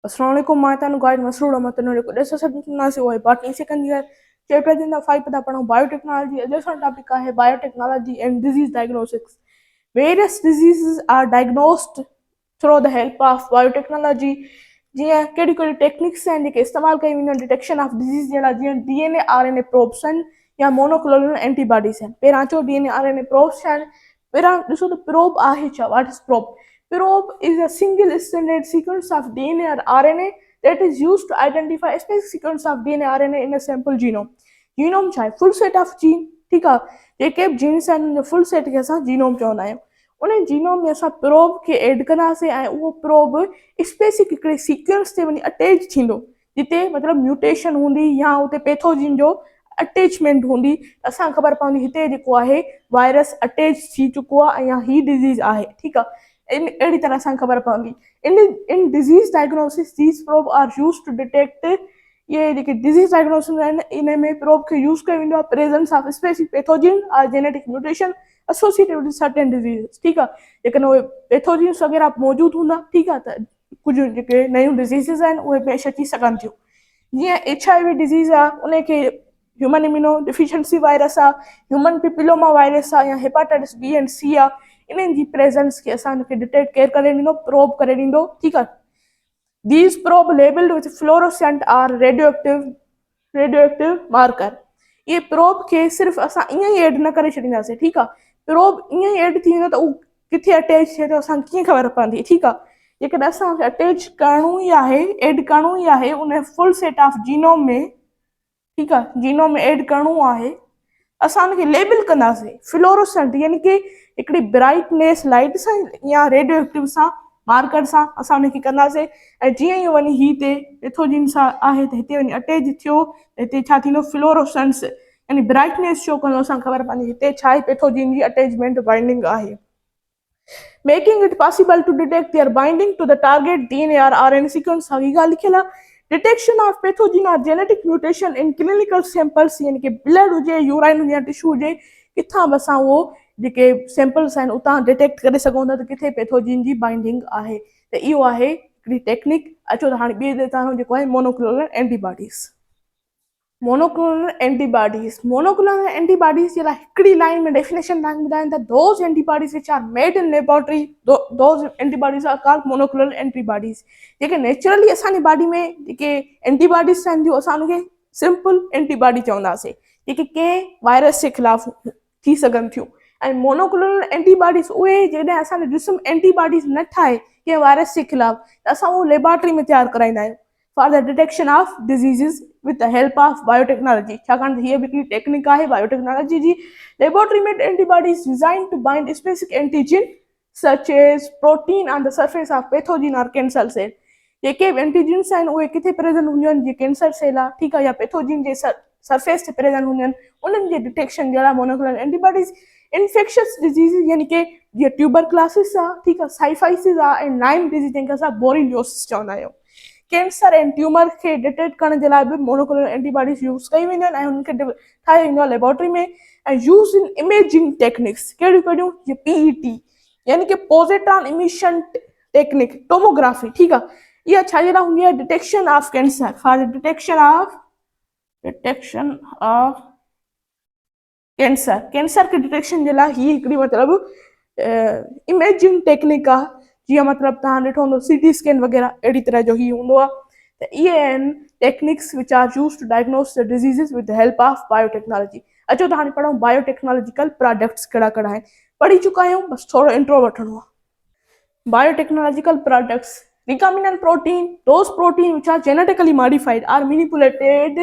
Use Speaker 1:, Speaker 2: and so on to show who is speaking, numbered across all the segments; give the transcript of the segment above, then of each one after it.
Speaker 1: Assalamualaikum, my name is Guide Masroor Ahmad Tanuri. This is a botany second year. Chapter in the 5 biotechnology. This one topic है biotechnology and disease diagnostics. Various diseases are diagnosed through the help of biotechnology. जीअं कहिड़ी कहिड़ी techniques आहिनि जेके इस्तेमालु कयूं वेंदियूं आहिनि डिटेक्शन ऑफ डिज़ीज़ जे लाइ, जीअं DNA RNA प्रोब्स आहिनि या मोनोक्लोनल एंटीबॉडीज़ आहिनि। पहिरां चओ DNA RNA प्रोब्स आहिनि। पहिरां ॾिसो त प्रोब आहे छा? What is probe? Probe is a single stranded sequence of DNA or RNA that is used to identify a specific sequence of DNA or RNA in a sample genome. Genome छा आहे? Full set of jean. ठीकु आहे, जेके बि jeans आहिनि उन full set खे असां जीनोम चवंदा आहियूं। उन जीनोम में असां प्रोब खे एड कंदासीं ऐं उहो प्रोब स्पेसिफिक हिकिड़े सीक्वेंस ते वञी अटैच थींदो, जिते मतिलबु म्यूटेशन हूंदी या उते पैथोजिन जो अटैचमेंट हूंदी। असांखे ख़बर पवंदी हिते जेको आहे वायरस अटैच थी चुको आहे या ही डिज़ीज़ आहे। ठीकु आहे, अहिड़ी तरह असांखे ख़बर पवंदी। In disease diagnosis these probes are used to detect, ये जेके डिज़ीज़ डायग्नोसिस आहिनि इन में प्रोब खे यूज़ कयो वेंदो आहे प्रेजेंस ऑफ स्पेसिफिक पैथोजिन और genetic mutation associated with certain disease. ठीकु आहे, जेकॾहिं उहे पैथोजिन्स वग़ैरह मौजूदु हूंदा, ठीकु आहे, त कुझु जेके नयूं डिज़ीज़िस आहिनि उहे पेश अची सघनि थियूं। जीअं HIV डिज़ीज़ आहे, उनखे ह्यूमन इम्यूनो डिफिशियंसी वायरस आहे, ह्यूमन पिपिलोमा वायरस आहे या हेपाटाइटिस B and C आहे। इन्हनि जी प्रेजेंस खे असांखे डिटेक्ट केरु करे ॾींदो? प्रोब करे ॾींदो। ठीकु आहे, these probe labelled with fluorescent or radioactive marker. इहे प्रोब खे सिर्फ़ु असां ईअं ई एड न करे छॾींदासीं। ठीकु आहे, प्रोब ईअं ई एड थींदो त उहो किथे अटैच थिए थो असांखे कीअं ख़बर पवंदी? ठीकु आहे, जेकॾहिं असांखे अटैच करिणो ई आहे, एड करिणो ई आहे उन फुल सेट ऑफ जीनोम में, ठीकु आहे, जीनोम में एड करिणो आहे, असां उनखे लेबल कंदासीं फ्लोरोसेंट, यानी कि हिकिड़ी ब्राइटनेस लाइट सां या रेडियो एक्टिव सां मार्कर सां असां उनखे कंदासीं। ऐं जीअं ई वञी ही ते पैथोजिन सां आहे त हिते वञी अटैच थियो, हिते छा थींदो? फ्लोरोसेंस, यानी ब्राइटनेस शो कंदो, असांखे ख़बर पवंदी हिते छा आहे? पैथोजिन जी अटैचमेंट बाइंडिंग आहे। Making it possible to detect their binding to the target DNA और RNA सीक्वेंस। ही ॻाल्हि लिखियल आहे। डिटेक्शन ऑफ पैथोजिन और genetic mutation in clinical samples, यानी कि ब्लड हुजे, यूराइन हुजे या टिश्यू हुजे, किथां बि असां उहो जेके सैंपल्स आहिनि उतां डिटेक्ट करे सघूं था त किथे पैथोजिन जी बाइंडिंग आहे। त इहो आहे हिकिड़ी टेक्निक। अचो त हाणे ॿिए तव्हां जेको आहे मोनोक्लोनल एंटीबॉडीज़। मोनोक्लोनल एंटीबॉडीज़ जे लाइ हिकिड़ी लाइन में डेफिनेशन तव्हांखे ॿुधाइनि था। Those antibodies which are made in laboratory, those antibodies are called monoclonal antibodies. जेके नेचुरली असांजी बॉडी में जेके एंटीबॉडीज़ आहिनि थियूं, असां उनखे सिंपल एंटीबॉडी चवंदासीं, जेके कंहिं वायरस जे ख़िलाफ़ थी सघनि थियूं। ऐं मोनोक्लोनल एंटीबॉडीज़ उहे जॾहिं असांजो जिस्म एंटीबॉडीज़ न ठाहे कंहिं वायरस जे ख़िलाफ़, त असां उहो लेबोरेटरी में तयारु कराईंदा आहियूं for the detection of diseases with the help of biotechnology. छाकाणि त हीअ बि हिकिड़ी टेक्निक आहे बायोटेक्नोलॉजी जी। Laboratory made antibodies designed to bind specific antigen such as protein on the surface of pathogen or cancer cell. जेके बि antigens आहिनि उहे किथे प्रेज़ेंट हूंदियूं आहिनि? जीअं कैंसर सेल आहे, ठीकु आहे, या पैथोजिन जे सरफेस ते प्रेज़ेंट हूंदियूं आहिनि, उन्हनि जे डिटेक्शन जे लाइ मोनोक्लोनल एंटीबॉडीज़। इन्फेक्शियस डिज़ीज़, यानी कि जीअं ट्यूबरक्लोसिस आहे, ठीकु आहे, साइफाइसिस आहे, ऐं लाइम डिज़ीज़ जंहिंखे असां बोरिलियोसिस चवंदा आहियूं। कैंसर ऐं ट्यूमर खे डिटेक्ट करण जे लाइ बि मोनोक्लोनल एंटीबॉडीज़ यूज़ कई वेंदियूं आहिनि ऐं हुनखे ठाहियो वेंदो आहे लेबोरेटरी में। ऐं यूज़ इन इमेजिंग टेक्निक्स, कहिड़ियूं कहिड़ियूं? जीअं PET, यानी कि पॉज़िट्रॉन इमिशन टेक्निक, टोमोग्राफी। ठीकु आहे, इहा छा जे लाइ हूंदी आहे? Detection of cancer, for the detection of cancer के डिटेक्शन जे लाइ ही हिकिड़ी मतिलबु इमेजिंग टेक्निक आहे। जीअं मतिलबु तव्हां ॾिठो हूंदो CT स्कैन वग़ैरह, अहिड़ी तरह जो ही हूंदो आहे। त इहे आहिनि techniques which are used to diagnose the diseases with the help of biotechnology. अचो त हाणे पढ़ूं बायोटेक्नोलॉजिकल प्रोडक्ट्स कहिड़ा कहिड़ा आहिनि। पढ़ी चुका आहियूं, बसि थोरो इंट्रो वठिणो आहे। Biotechnological products: recombinant protein, those protein which are genetically modified or manipulated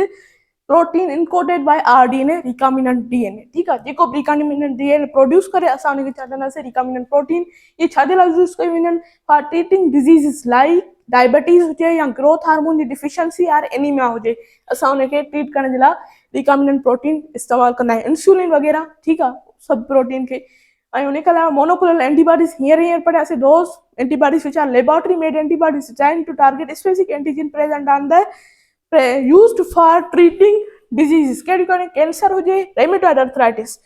Speaker 1: protein encoded by RDNA, recombinant DNA। ठीकु आहे, जेको recombinant DNA प्रोड्यूस करे असां उनखे छा चवंदासीं? recombinant protein। ये छा जे लाइ यूज़ कयूं वेंदियूं आहिनि? फॉर ट्रीटिंग डिज़ीज़िस लाइक डायबिटीज़ हुजे या ग्रोथ हार्मोन जी डिफिशियंसी या एनीमिया हुजे, असां उनखे ट्रीट करण जे लाइ recombinant protein इस्तेमालु कंदा आहियूं। इंसुलिन वग़ैरह, ठीकु आहे, सभु प्रोटीन खे। ऐं उनखे अलावा मोनोक्लोनल एंटीबॉडीज़ हींअर पढ़ियासीं। Those antibodies which are laboratory made antibodies designed to target specific antigen present on the used for treating diseases. कहिड़ी कहिड़ी? कैंसर हुजे, rheumatoid arthritis.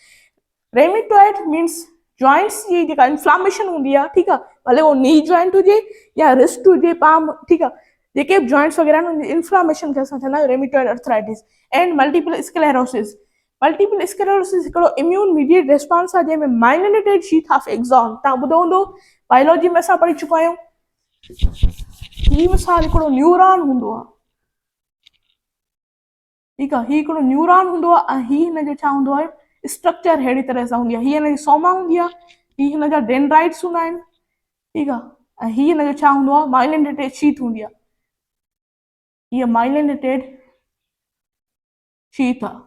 Speaker 1: Rheumatoid means joints जी जेका इंफ्लामेशन हूंदी आहे, ठीकु आहे, भले उहो नी जॉइंट हुजे या रिस्ट हुजे, पाम, ठीकु आहे, जेके बि जॉइंट्स वग़ैरह आहिनि इंफ्लामेशन खे असां चवंदा आहियूं rheumatoid arthritis and multiple sclerosis. Multiple sclerosis हिकिड़ो इम्यून मीडिएट रिस्पॉन्स आहे जंहिंमें माइलिनेटेड शीथ ऑफ एक्सॉन, तव्हां ॿुधो हूंदो बायोलॉजी में असां पढ़ी चुका आहियूं। ही मिसाल हिकिड़ो न्यूरॉन हूंदो आहे, ठीकु आहे, ही हिकिड़ो न्यूरॉन हूंदो आहे ऐं ही हिनजो छा हूंदो आहे स्ट्रक्चर अहिड़ी तरह सां हूंदी आहे। हीअ हिनजी सोमा हूंदी आहे, ही हिनजा डेंड्राइट्स हूंदा आहिनि, ठीकु आहे, ऐं ही हिनजो छा हूंदो आहे माइलिनेटेड शीथ हूंदी आहे, हीअ माइलिनेटेड शीथ आहे।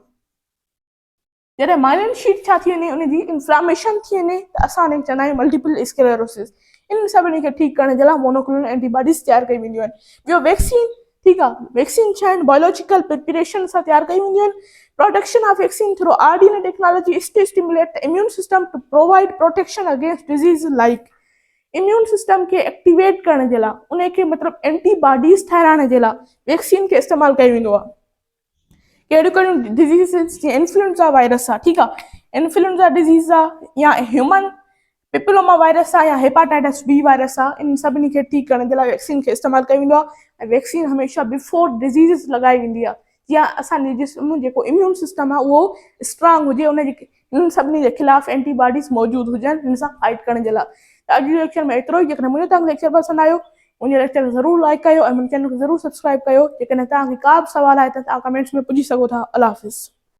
Speaker 1: जॾहिं माइलिन शीथ छा थी वञे उनजी इंफ्लामेशन थी वञे त असां उनखे चवंदा आहियूं मल्टीपल स्क्लेरोसिस। इन सभिनी खे ठीकु करण जे लाइ मोनोक्लोनल एंटीबॉडीज़ तयारु कई वेंदियूं आहिनि। ॿियो वैक्सीन, ठीकु आहे, वैक्सीन छा आहिनि बायोलॉजिकल प्रिपरेशन सां तयारु कई वेंदियूं आहिनि। Production of vaccine through rDNA technology is to stimulate the immune system to provide protection against disease like. Immune system खे एक्टिवेट करण जे लाइ उनखे मतिलबु एंटीबॉडीज़ ठाहिराइण जे लाइ वैक्सीन खे इस्तेमालु कयो वेंदो आहे। कहिड़ियूं कहिड़ियूं डिजीज़िस जीअं इन्फ्लुएंजा वायरस आहे, ठीकु आहे, इन्फ्लुएंजा डिज़ीज़ आहे या ह्यूमन पिपिलोमा वायरस आहे या हेपाटाइटिस बी वायरस आहे, इन सभिनी खे ठीकु करण जे लाइ वैक्सीन खे इस्तेमालु कयो वेंदो आहे। ऐं वैक्सीन हमेशह बिफोर डिज़ीज़िस लॻाई वेंदी आहे जीअं असांजी जिस्म जेको इम्यून सिस्टम आहे उहो स्ट्रांग हुजे, उनजे इन सभिनी जे ख़िलाफ़ एंटीबॉडीज़ मौजूदु हुजनि हिन सां फाइट करण जे लाइ। त अॼु जे लेक्चर में एतिरो ई। जेकॾहिं मुंहिंजो तव्हांखे लेक्चर पसंदि आयो मुंहिंजे लेक्चर खे ज़रूरु लाइक कयो ऐं मुंहिंजे चैनल खे ज़रूरु सब्सक्राइब कयो। जेकॾहिं तव्हांखे का बि सवाल आहे त तव्हां कमेंट्स में पुछी सघो था। अल्लाह हाफ़िज़।